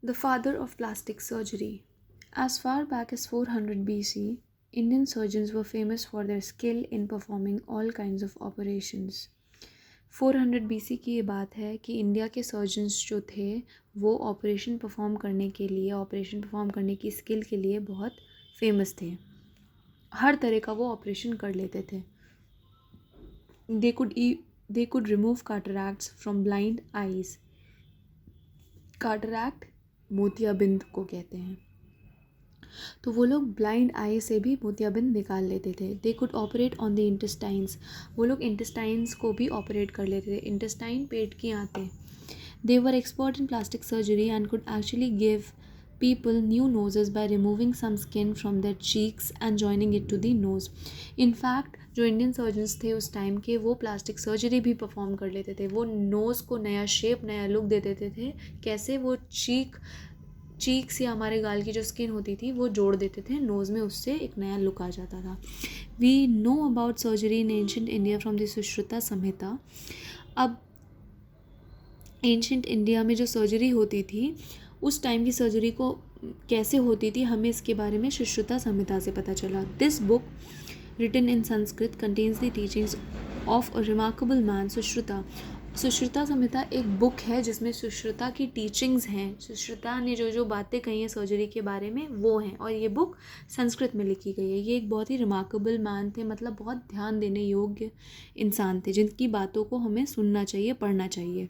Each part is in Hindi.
The father of plastic surgery. As far back as 400 BC, Indian surgeons were famous for their skill in performing all kinds of operations. 400 BC की ये बात है कि इंडिया के सर्जन्स जो थे वो ऑपरेशन परफॉर्म करने की स्किल के लिए बहुत फेमस थे. हर तरह का वो ऑपरेशन कर लेते थे. They could remove cataracts from blind eyes. Cataract मोतियाबिंद को कहते हैं. तो वो लोग ब्लाइंड आई से भी मोतियाबिंद निकाल लेते थे. They could operate on the intestines. वो लोग इंटेस्टाइन्स को भी ऑपरेट कर लेते थे. इंटेस्टाइन पेट की आंतें. They were expert in plastic surgery and could actually give people new noses by removing some skin from their cheeks and joining it to the nose. In fact, जो इंडियन सर्जन्स थे उस टाइम के वो प्लास्टिक सर्जरी भी परफॉर्म कर लेते थे. वो नोज़ को नया शेप, नया लुक दे देते थे. कैसे? वो चीक्स या हमारे गाल की जो स्किन होती थी वो जोड़ देते थे नोज़ में, उससे एक नया लुक आ जाता था. We know about surgery in ancient India from the Sushruta Samhita. अब एंशिएंट इंडिया में जो सर्जरी होती थी उस टाइम की सर्जरी को कैसे होती थी हमें इसके बारे में सुश्रुता संहिता से पता चला. This book written in Sanskrit contains the teachings of a remarkable man Sushruta. Sushruta Samhita एक बुक है जिसमें सुश्रुता की टीचिंग्स हैं. सुश्रुता ने जो जो बातें कही हैं सर्जरी के बारे में वो हैं, और ये बुक संस्कृत में लिखी गई है. ये एक बहुत ही रिमार्केबल मैन थे, मतलब बहुत ध्यान देने योग्य इंसान थे जिनकी बातों को हमें सुनना चाहिए, पढ़ना चाहिए.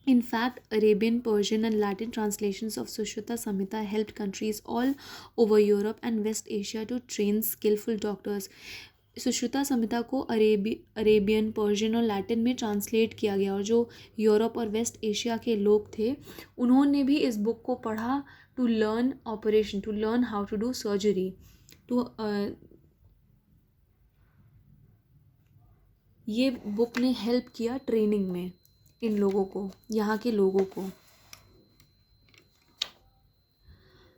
In fact, Arabian, Persian and Latin translations of Sushruta Samhita helped countries all over Europe and West Asia to train skillful doctors. Sushruta संहिता को अरेबियन, पर्शियन और लैटिन में ट्रांसलेट किया गया, और जो यूरोप और वेस्ट एशिया के लोग थे उन्होंने भी इस बुक को पढ़ा to learn operation, to learn how to do surgery. ये बुक ने हेल्प किया ट्रेनिंग में इन लोगों को, यहाँ के लोगों को.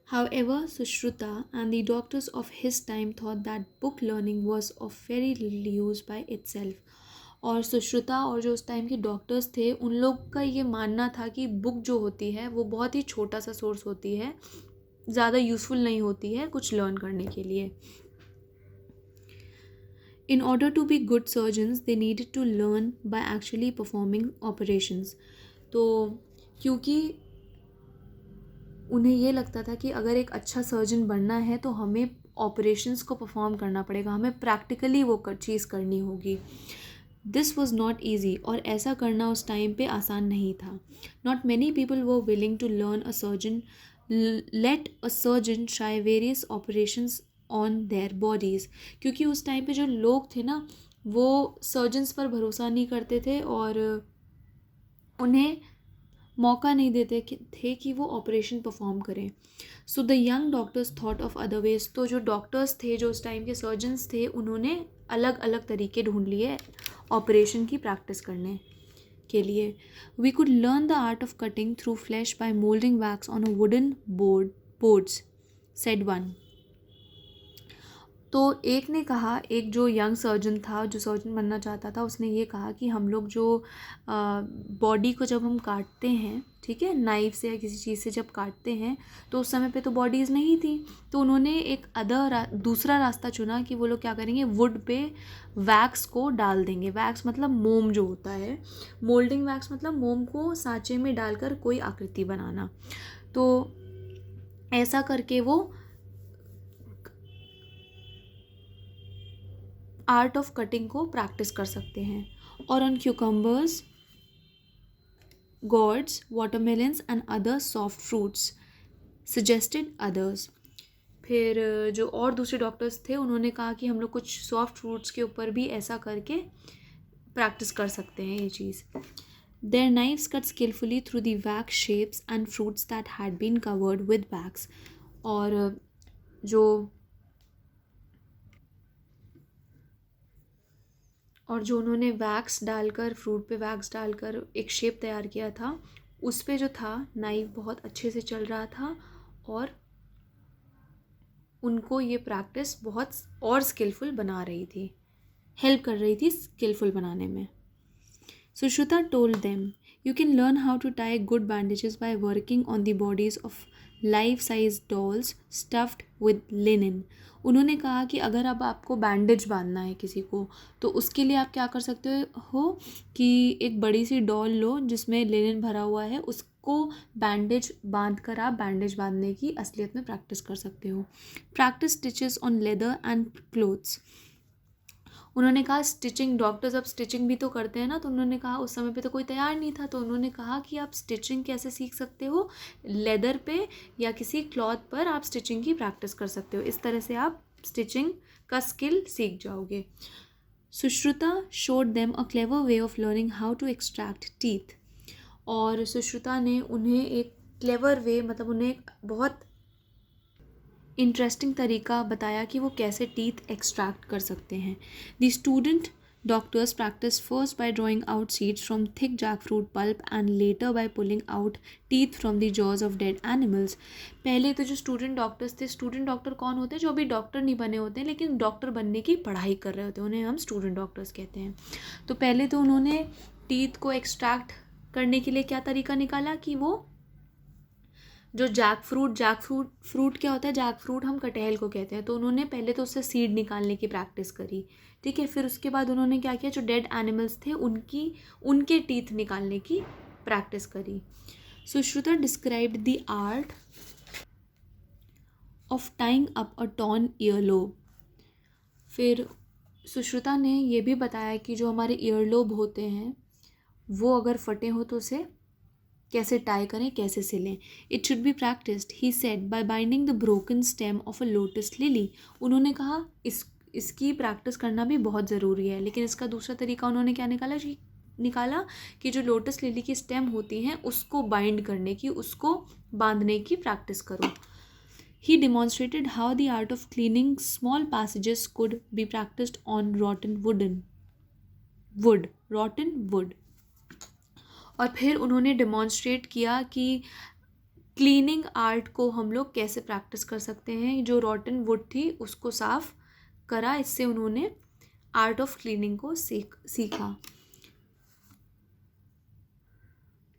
However, Sushruta and the doctors of his time thought that book learning was of very little use by itself. और सुश्रुता और जो उस टाइम के डॉक्टर्स थे उन लोग का ये मानना था कि बुक जो होती है वो बहुत ही छोटा सा सोर्स होती है, ज़्यादा यूज़फुल नहीं होती है कुछ लर्न करने के लिए. In order to be good surgeons, they needed to learn by actually performing operations. तो क्योंकि उन्हें ये लगता था कि अगर एक अच्छा सर्जन बनना है तो हमें ऑपरेशंस को परफॉर्म करना पड़ेगा, हमें प्रैक्टिकली वो चीज़ करनी होगी. दिस वॉज नॉट ईजी, और ऐसा करना उस टाइम पे आसान नहीं था. Not many people were willing to learn a surgeon let a surgeon try various operations on their bodies. क्योंकि उस टाइम पे जो लोग थे ना वो सर्जन्स पर भरोसा नहीं करते थे और उन्हें मौका नहीं देते थे कि वो ऑपरेशन परफॉर्म करें. So the young doctors thought of other ways. तो जो डॉक्टर्स थे, जो उस टाइम के सर्जन्स थे, उन्होंने अलग अलग तरीके ढूंढ लिए ऑपरेशन की प्रैक्टिस करने के लिए. We could learn the art of cutting through flesh by moulding wax on a wooden boards, said one. तो एक ने कहा, एक जो यंग सर्जन था, जो सर्जन बनना चाहता था, उसने ये कहा कि हम लोग जो बॉडी को जब हम काटते हैं, ठीक है, नाइफ से या किसी चीज़ से जब काटते हैं तो उस समय पे तो बॉडीज़ नहीं थी, तो उन्होंने एक दूसरा रास्ता चुना कि वो लोग क्या करेंगे, वुड पे वैक्स को डाल देंगे. वैक्स मतलब मोम जो होता है, मोल्डिंग वैक्स मतलब मोम को सांचे में डालकर कोई आकृति बनाना. तो ऐसा करके वो आर्ट ऑफ कटिंग को प्रैक्टिस कर सकते हैं. और on cucumbers, gourds, watermelons and other soft fruits, suggested others. फिर जो और दूसरे डॉक्टर्स थे उन्होंने कहा कि हम लोग कुछ सॉफ्ट फ्रूट्स के ऊपर भी ऐसा करके प्रैक्टिस कर सकते हैं ये चीज़. Their knives cut skillfully through the wax shapes and fruits that had been covered with wax. और जो उन्होंने वैक्स डालकर, फ्रूट पे वैक्स डालकर एक शेप तैयार किया था, उस पे जो था नाइफ बहुत अच्छे से चल रहा था और उनको ये प्रैक्टिस बहुत और स्किलफुल बना रही थी, हेल्प कर रही थी स्किलफुल बनाने में. Sushruta told them, You can learn how to tie good bandages by working on the bodies of life size dolls stuffed with linen. उन्होंने कहा कि अगर अब आपको बैंडेज बांधना है किसी को, तो उसके लिए आप क्या कर सकते हो कि एक बड़ी सी डॉल लो जिसमें लिनन भरा हुआ है, उसको बैंडेज बांध कर आप बैंडेज बांधने की असलियत में प्रैक्टिस कर सकते हो. Practice stitches on leather and clothes. उन्होंने कहा स्टिचिंग, डॉक्टर्स अब स्टिचिंग भी तो करते हैं ना, तो उन्होंने कहा उस समय पे तो कोई तैयार नहीं था, तो उन्होंने कहा कि आप स्टिचिंग कैसे सीख सकते हो, लेदर पे या किसी क्लॉथ पर आप स्टिचिंग की प्रैक्टिस कर सकते हो. इस तरह से आप स्टिचिंग का स्किल सीख जाओगे. Sushruta showed them a clever way of learning how to extract teeth. और सुश्रुता ने उन्हें एक क्लेवर वे, मतलब उन्हें एक बहुत इंटरेस्टिंग तरीका बताया कि वो कैसे टीथ एक्सट्रैक्ट कर सकते हैं. The student doctors practise first by drawing out seeds from thick jackfruit pulp and later by pulling out teeth from the jaws of dead animals. पहले तो जो स्टूडेंट डॉक्टर्स थे, स्टूडेंट डॉक्टर कौन होते हैं, जो अभी डॉक्टर नहीं बने होते हैं लेकिन डॉक्टर बनने की पढ़ाई कर रहे होते हैं, उन्हें हम स्टूडेंट डॉक्टर्स कहते हैं. तो पहले तो उन्होंने टीथ को एक्सट्रैक्ट करने के लिए क्या तरीका निकाला कि वो जो जैक फ्रूट क्या होता है, जैक फ्रूट हम कटहल को कहते हैं, तो उन्होंने पहले तो उससे सीड निकालने की प्रैक्टिस करी. ठीक है, फिर उसके बाद उन्होंने क्या किया, जो डेड एनिमल्स थे उनके टीथ निकालने की प्रैक्टिस करी. Sushruta described the art of tying up a torn earlobe. फिर सुश्रुता ने ये भी बताया कि जो हमारे ईयरलोब होते हैं वो अगर फटे हो तो उसे कैसे टाई करें, कैसे सिलें. It should be practised, he said, by binding the broken stem of a lotus lily. उन्होंने कहा इसकी प्रैक्टिस करना भी बहुत ज़रूरी है, लेकिन इसका दूसरा तरीका उन्होंने क्या निकाला कि जो लोटस लिली की स्टेम होती हैं उसको बाइंड करने की, उसको बांधने की प्रैक्टिस करो. He demonstrated how the art of cleaning small passages could be practiced on rotten wood. और फिर उन्होंने डेमॉन्स्ट्रेट किया कि क्लीनिंग आर्ट को हम लोग कैसे प्रैक्टिस कर सकते हैं. जो रॉटन वुड थी उसको साफ करा, इससे उन्होंने आर्ट ऑफ क्लीनिंग को सीखा.